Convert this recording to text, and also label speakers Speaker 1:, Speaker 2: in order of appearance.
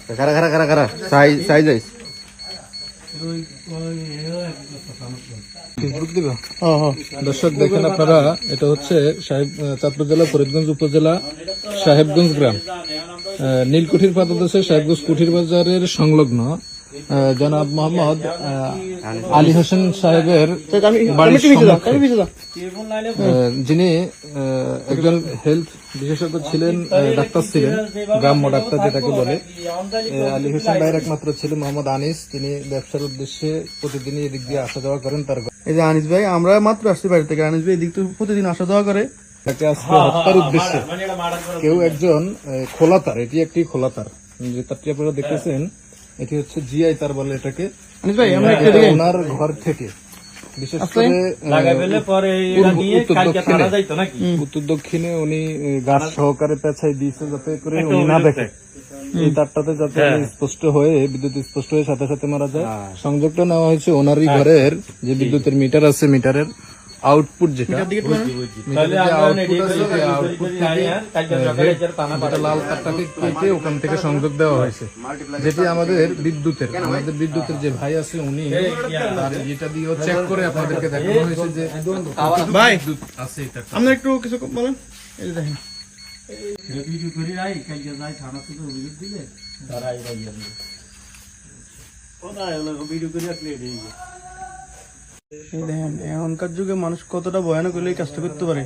Speaker 1: খারা খারা খারা খারা সাইজ আইস দর্শক দেখেন আপনারা, এটা হচ্ছে চাঁদপুর জেলা ফরিদগঞ্জ উপজেলা সাহেবগঞ্জ গ্রাম, নীলকুঠির পাদদেশে সাহেবগঞ্জ কুঠির বাজারের সংলগ্ন জনাব মোহাম্মদ আলী হোসেন সাহেবের বাড়ির সম্মুখে, যিনি একজন হেলথ বিশেষজ্ঞ ছিলেন, ডাক্তার ছিলেন, গ্রাম্য ডাক্তার যেটাকে বলে। আলী হোসেন ভাইয়ের একমাত্র ছেলে মোহাম্মদ আনিস, তিনি ব্যবসার উদ্দেশ্যে প্রতিদিনই এদিক দিয়ে আসা যাওয়া করেন। তার
Speaker 2: এই যে আনিস ভাই, আমরা মাত্র আসছি বাড়ি থেকে, আনিস ভাই এদিক তো প্রতিদিন আসা যাওয়া করে।
Speaker 1: তাকে আজকে হত্যার উদ্দেশ্যে কেউ একজন খোলাতার, এটি একটি খোলাতার, যে তারটি আপনারা দেখতেছেন, এটি হচ্ছে জিআই তার বলে এটাকে।
Speaker 2: আনিস ভাই, আমরা
Speaker 1: ওনার ঘর থেকে বিশেষ করে উত্তর দক্ষিণে উনি গাছ সহকারে পেঁচাই দিয়েছে যাতে করে উনি না দেখে, এই তারটাতে যাতে স্পষ্ট হয়ে বিদ্যুৎ স্পষ্ট হয়ে সাথে সাথে মারা যায়। সংযোগটা নেওয়া হয়েছে ওনারই ঘরের যে বিদ্যুতের মিটার আছে, মিটারের আউটপুট যেটা লাল তারটাকে কেটে ওখান থেকে সংযোগ দেওয়া হয়েছে, যেটি আমাদের বিদ্যুতের যে ভাই আছে উনি এটা দিয়ে চেক করে আপনাদেরকে দেখানো হয়েছে যে
Speaker 2: ভাই
Speaker 1: বিদ্যুৎ আছে।
Speaker 2: আমরা একটু কিছু বলেন। এই যে দেখেন, এখনকার যুগে মানুষ কতটা ভয়ানক হলে এই কাজটা করতে পারে।